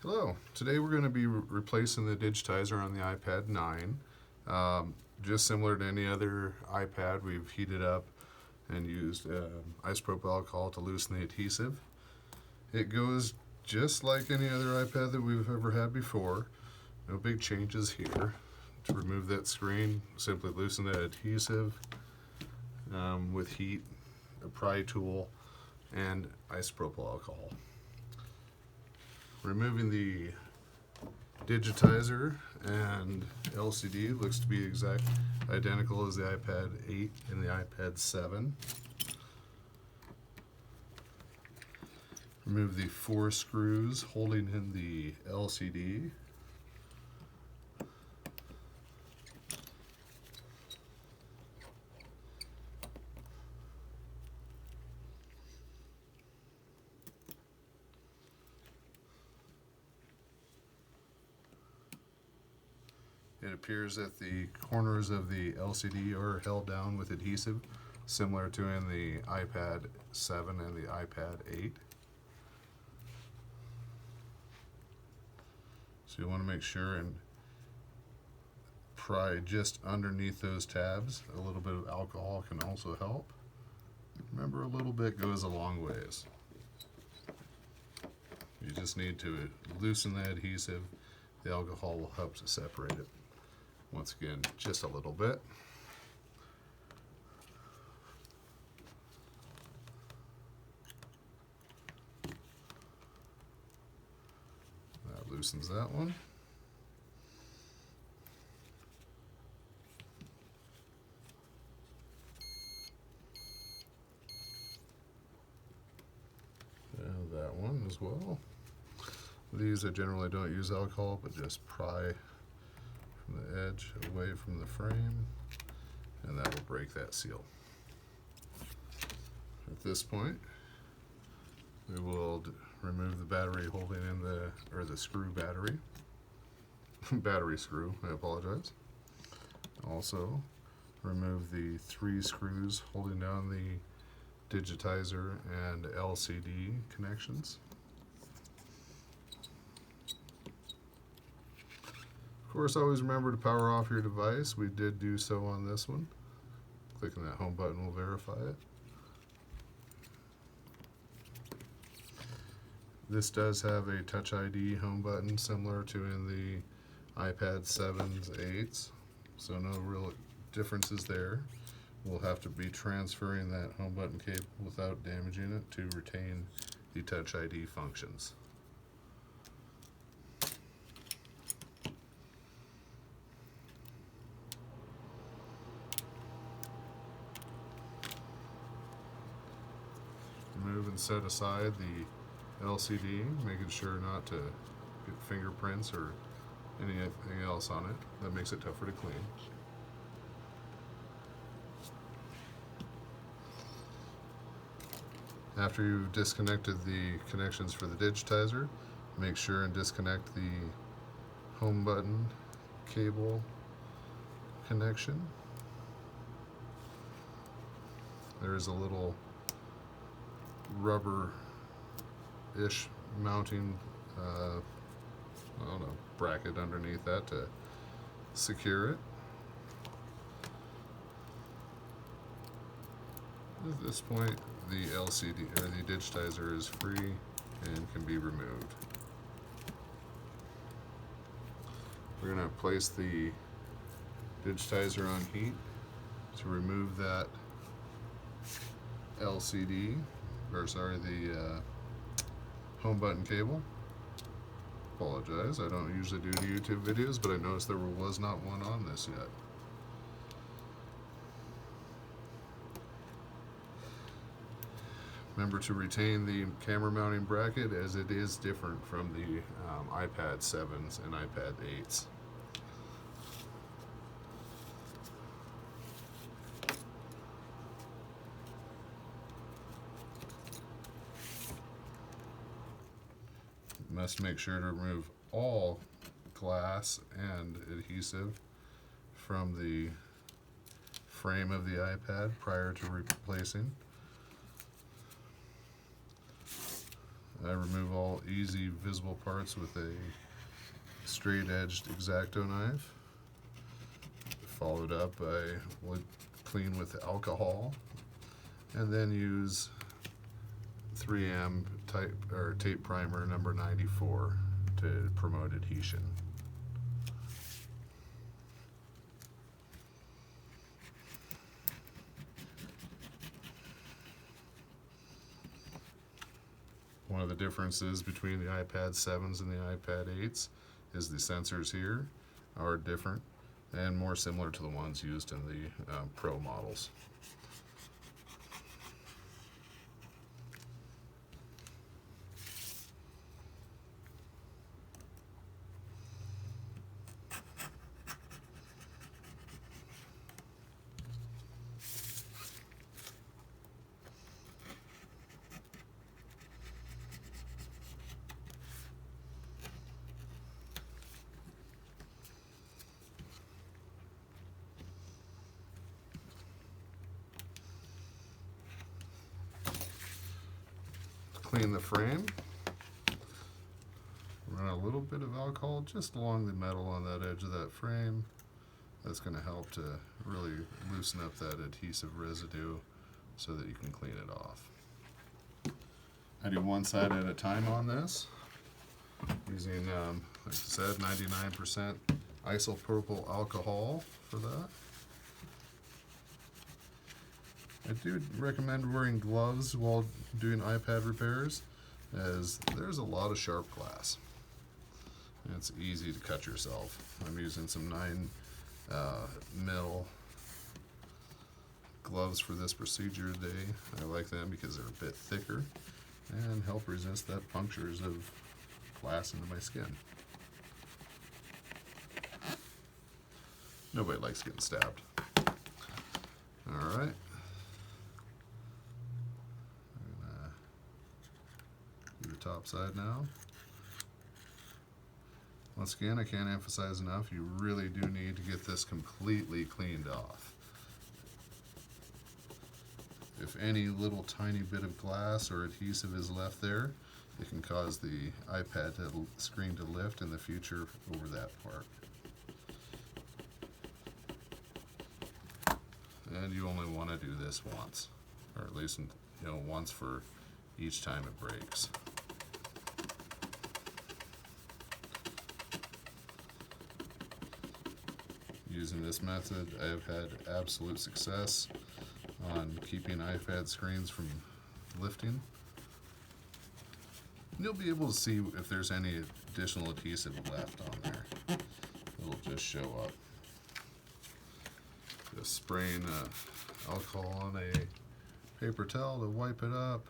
Hello, today we're going to be replacing the Digitizer on the iPad 9. Just similar to any other iPad, we've heated up and used isopropyl alcohol to loosen the adhesive. It goes just like any other iPad that we've ever had before. No big changes here. To remove that screen, simply loosen that adhesive with heat, a pry tool, and isopropyl alcohol. Removing the Digitizer and LCD looks to be identical as the iPad 8 and the iPad 7. Remove the 4 screws holding in the LCD. It appears that the corners of the LCD are held down with adhesive, similar to in the iPad 7 and the iPad 8. So you want to make sure and pry just underneath those tabs. A little bit of alcohol can also help. Remember, a little bit goes a long ways. You just need to loosen the adhesive. The alcohol will help to separate it. Once again, just a little bit. That loosens that one. And that one as well. These I generally don't use alcohol, but just pry from the edge away from the frame, and that will break that seal. At this point, we will remove the battery holding in the screw battery. Battery screw, I apologize. Also, remove the 3 screws holding down the Digitizer and LCD connections. Of course, always remember to power off your device. We did do so on this one. Clicking that home button will verify it. This does have a Touch ID home button similar to in the iPad 7s, 8s, so no real differences there. We'll have to be transferring that home button cable without damaging it to retain the Touch ID functions. Remove and set aside the LCD, making sure not to get fingerprints or anything else on it. That makes it tougher to clean. After you've disconnected the connections for the Digitizer, make sure and disconnect the home button cable connection. There is a little rubber-ish mounting bracket underneath that to secure it. At this point, the LCD or the Digitizer is free and can be removed. We're going to place the Digitizer on heat to remove that LCD, the home button cable. Apologize, I don't usually do YouTube videos, but I noticed there was not one on this yet. Remember to retain the camera mounting bracket, as it is different from the iPad 7s and iPad 8s. Must make sure to remove all glass and adhesive from the frame of the iPad prior to replacing. I remove all easy visible parts with a straight-edged X-Acto knife, followed up by clean with alcohol, and then use 3M tape primer number 94 to promote adhesion. One of the differences between the iPad 7s and the iPad 8s is the sensors here are different and more similar to the ones used in the Pro models. Clean the frame. Run a little bit of alcohol just along the metal on that edge of that frame. That's going to help to really loosen up that adhesive residue so that you can clean it off. I do one side at a time on this, using, like I said, 99% isopropyl alcohol for that. I do recommend wearing gloves while doing iPad repairs, as there's a lot of sharp glass. And it's easy to cut yourself. I'm using some 9mm gloves for this procedure today. I like them because they're a bit thicker and help resist that punctures of glass into my skin. Nobody likes getting stabbed. All right. Top side now. Once again, I can't emphasize enough, you really do need to get this completely cleaned off. If any little tiny bit of glass or adhesive is left there, it can cause the iPad screen to lift in the future over that part. And you only want to do this once, or at least once for each time it breaks. Using this method, I have had absolute success on keeping iPad screens from lifting. You'll be able to see if there's any additional adhesive left on there. It'll just show up. Just spraying alcohol on a paper towel to wipe it up,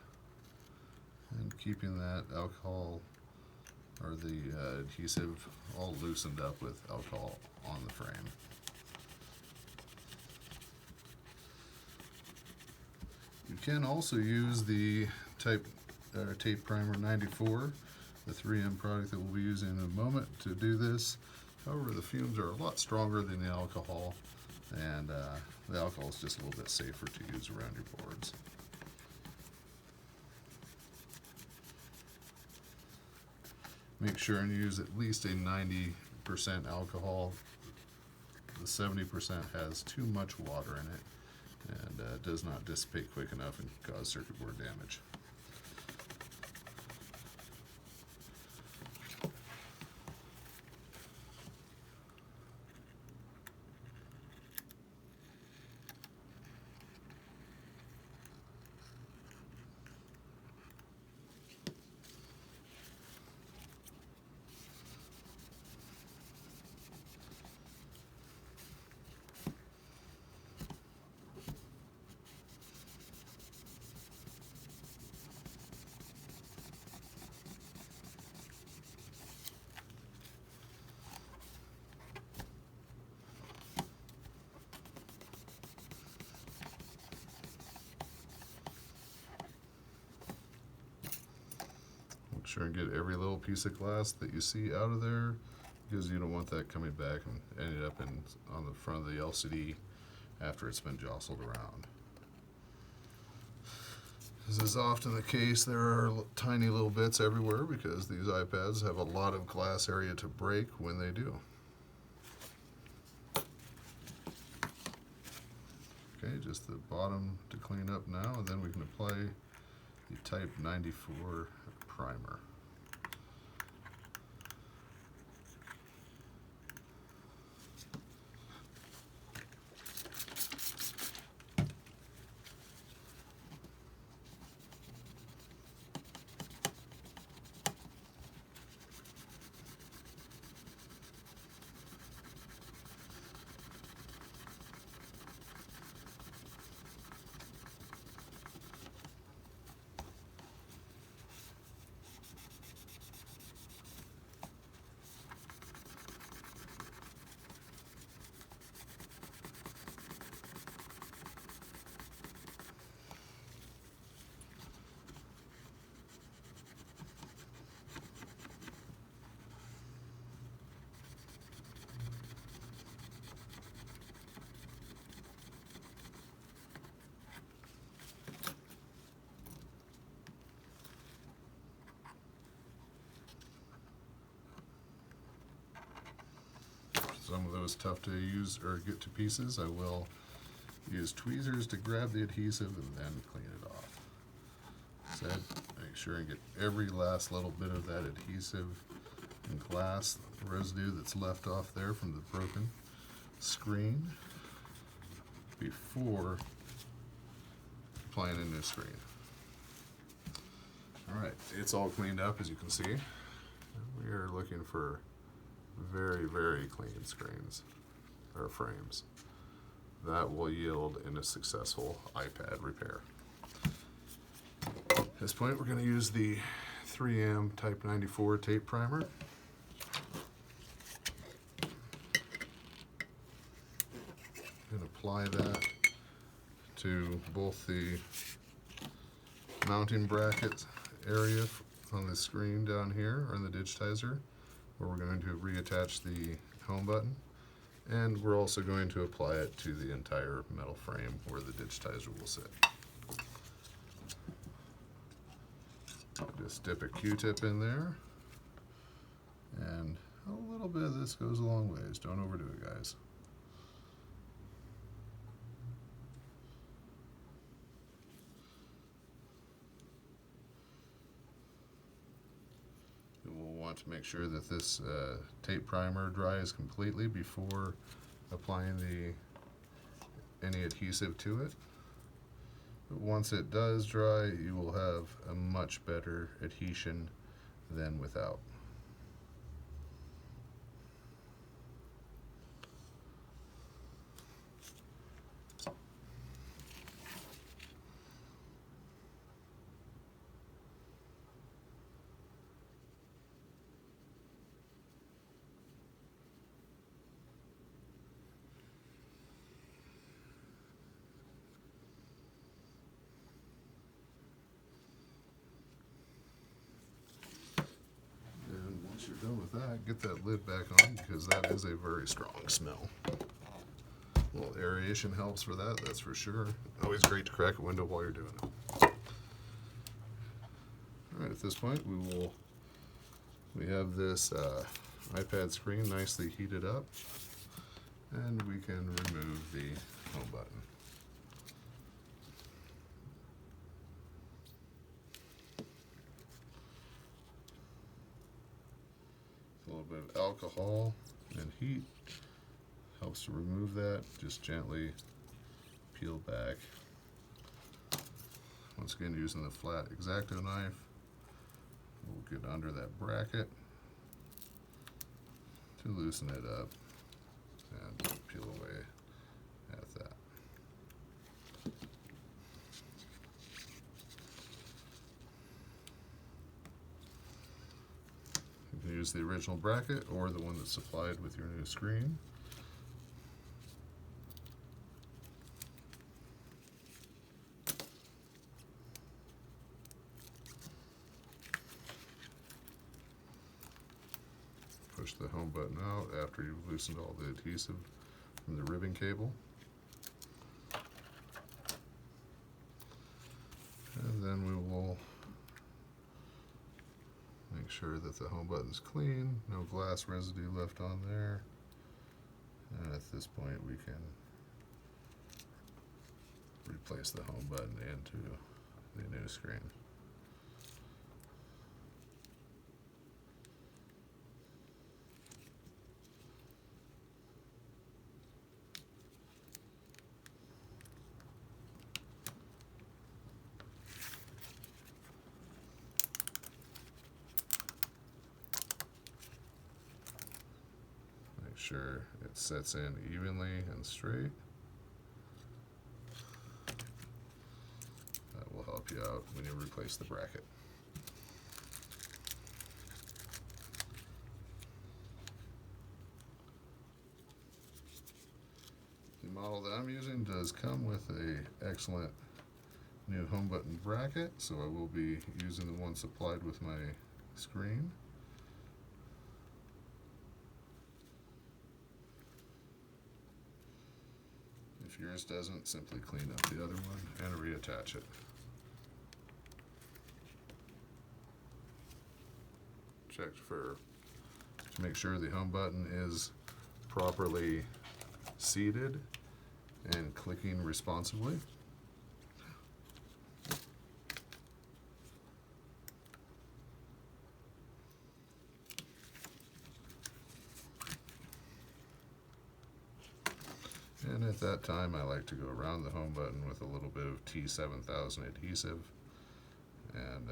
and keeping that alcohol or the adhesive all loosened up with alcohol on the frame. You can also use the tape primer 94, the 3M product that we'll be using in a moment, to do this. However, the fumes are a lot stronger than the alcohol, and the alcohol is just a little bit safer to use around your boards. Make sure and use at least a 90% alcohol. The 70% has too much water in it and does not dissipate quick enough and cause circuit board damage. Make sure and get every little piece of glass that you see out of there, because you don't want that coming back and ending up on the front of the LCD after it's been jostled around. As is often the case, there are tiny little bits everywhere because these iPads have a lot of glass area to break when they do. Okay, just the bottom to clean up now, and then we can apply the Type 94 primer. Some of those tough to use or get to pieces, I will use tweezers to grab the adhesive and then clean it off. Instead, make sure and get every last little bit of that adhesive and glass residue that's left off there from the broken screen before applying a new screen. Alright, it's all cleaned up as you can see. We are looking for very, very clean screens or frames. That will yield in a successful iPad repair. At this point, we're going to use the 3M Type 94 tape primer. And apply that to both the mounting bracket area on the screen down here, or in the digitizer, where we're going to reattach the home button, and we're also going to apply it to the entire metal frame where the digitizer will sit. Just dip a Q-tip in there, and a little bit of this goes a long ways. Don't overdo it, guys. We'll want to make sure that this tape primer dries completely before applying any adhesive to it. But once it does dry, you will have a much better adhesion than without. Once you're done with that, get that lid back on because that is a very strong smell. A little aeration helps for that, that's for sure. Always great to crack a window while you're doing it. Alright, at this point we have this iPad screen nicely heated up, and we can remove the home button. A little bit of alcohol and heat helps to remove that. Just gently peel back. Once again, using the flat X-Acto knife, we'll get under that bracket to loosen it up and peel away at that. You can use the original bracket or the one that's supplied with your new screen. Push the home button out after you've loosened all the adhesive from the ribbon cable. And then Make sure that the home button's clean, no glass residue left on there. And at this point we can replace the home button into the new screen. Make sure it sets in evenly and straight. That will help you out when you replace the bracket. The model that I'm using does come with a excellent new home button bracket, so I will be using the one supplied with my screen. If yours doesn't, simply clean up the other one and reattach it. Check to make sure the home button is properly seated and clicking responsibly. And at that time, I like to go around the home button with a little bit of T7000 adhesive, and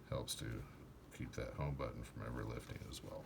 helps to keep that home button from ever lifting as well.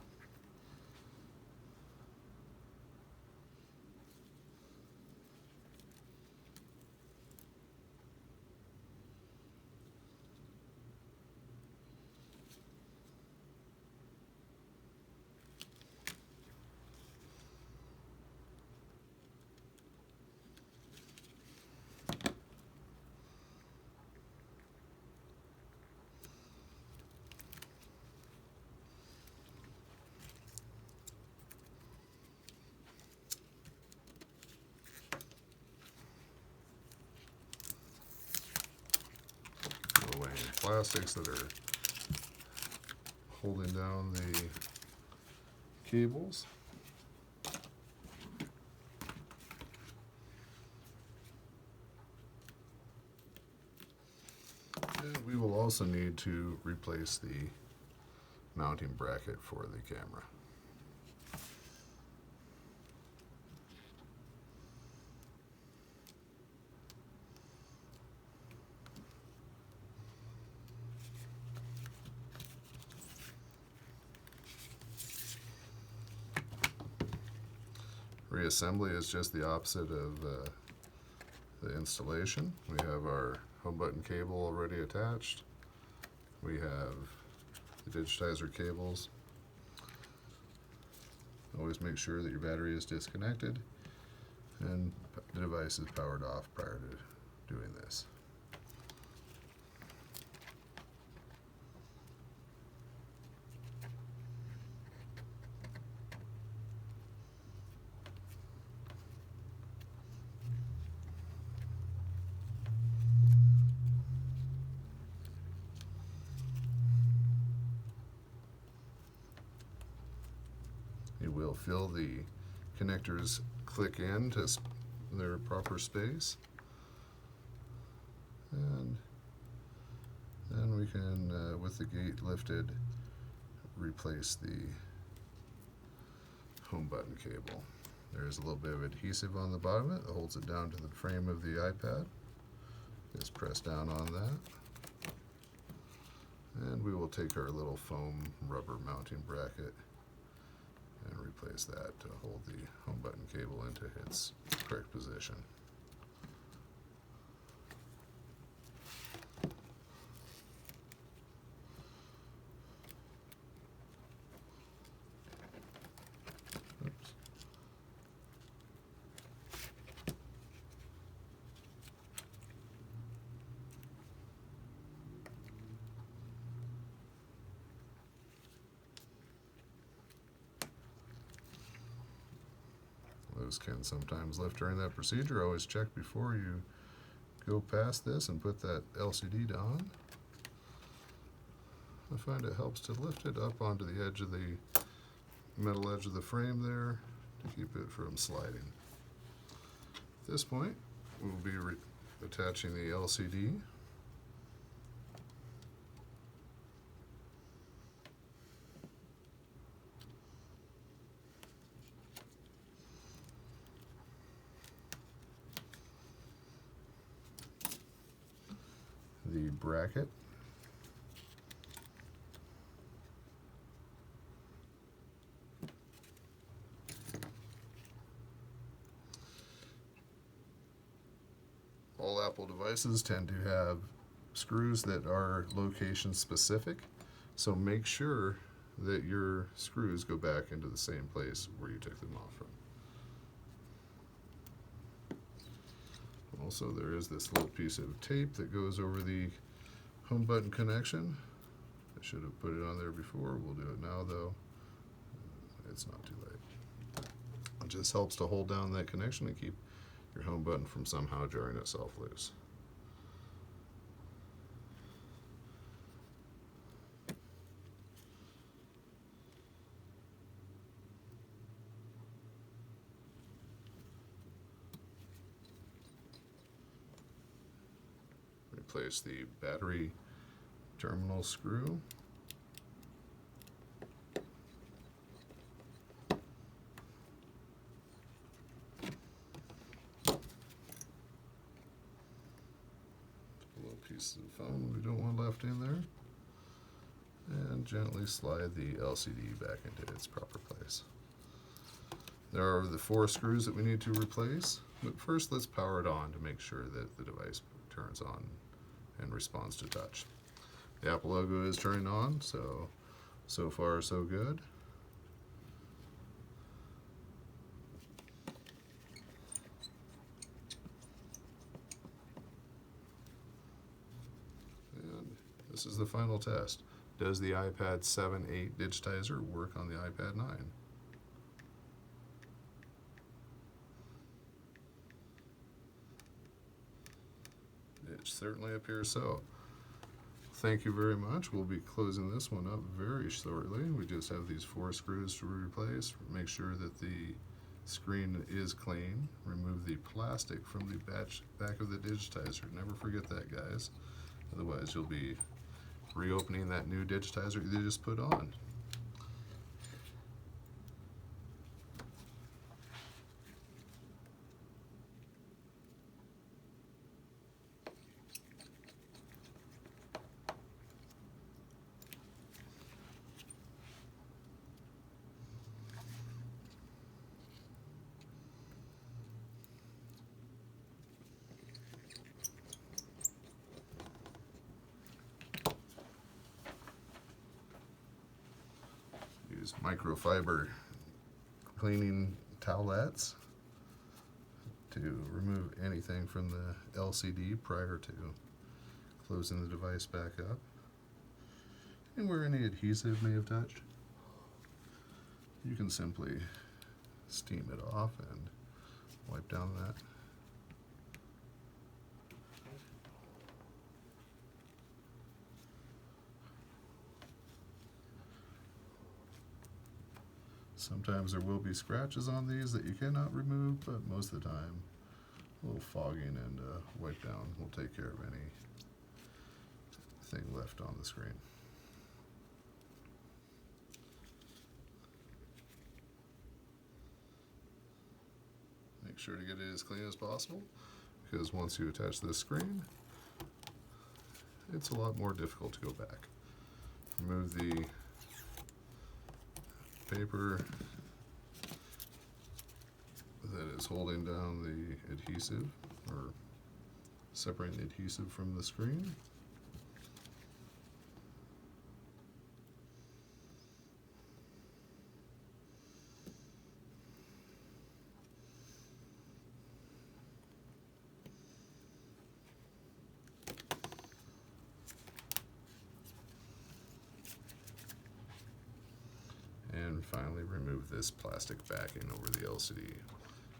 Away any plastics that are holding down the cables. And we will also need to replace the mounting bracket for the camera. Reassembly is just the opposite of the installation. We have our home button cable already attached. We have the digitizer cables. Always make sure that your battery is disconnected and the device is powered off prior to doing this. You will feel the connectors click in to their proper space, and then we can, with the gate lifted, replace the home button cable. There's a little bit of adhesive on the bottom of it that holds it down to the frame of the iPad. Just press down on that, and we will take our little foam rubber mounting bracket and replace that to hold the home button cable into its correct position. Oops. Those can sometimes lift during that procedure. Always check before you go past this and put that LCD on. I find it helps to lift it up onto the edge of the metal edge of the frame there to keep it from sliding. At this point, we'll be attaching the LCD. The bracket. All Apple devices tend to have screws that are location specific, so make sure that your screws go back into the same place where you took them off from. Also, there is this little piece of tape that goes over the home button connection. I should have put it on there before. We'll do it now though. It's not too late. It just helps to hold down that connection and keep your home button from somehow jarring itself loose. Replace the battery terminal screw. Piece of foam we don't want left in there, and gently slide the LCD back into its proper place. There are the 4 screws that we need to replace, but first let's power it on to make sure that the device turns on and responds to touch. The Apple logo is turning on, so far so good. This is the final test. Does the iPad 7/8 Digitizer work on the iPad 9? It certainly appears so. Thank you very much. We'll be closing this one up very shortly. We just have these 4 screws to replace. Make sure that the screen is clean. Remove the plastic from the back of the Digitizer. Never forget that, guys. Otherwise, you'll be reopening that new Digitizer you just put on. Use microfiber cleaning towelettes to remove anything from the LCD prior to closing the device back up. And where any adhesive may have touched, you can simply steam it off and wipe down that. Sometimes there will be scratches on these that you cannot remove, but most of the time a little fogging and wipe down will take care of anything left on the screen. Make sure to get it as clean as possible, because once you attach this screen, it's a lot more difficult to go back. Remove the paper that is holding down the adhesive, or separating the adhesive from the screen. And finally, remove this plastic backing over the LCD.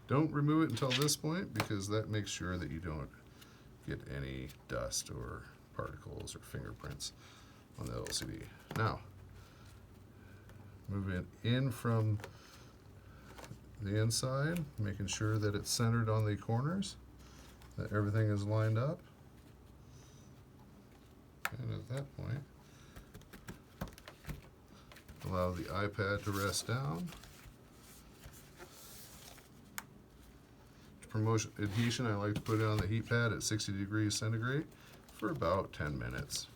Don't remove it until this point, because that makes sure that you don't get any dust or particles or fingerprints on the LCD. Now, move it in from the inside, making sure that it's centered on the corners, that everything is lined up. And at that point, allow the iPad to rest down. To promote adhesion, I like to put it on the heat pad at 60 degrees centigrade for about 10 minutes.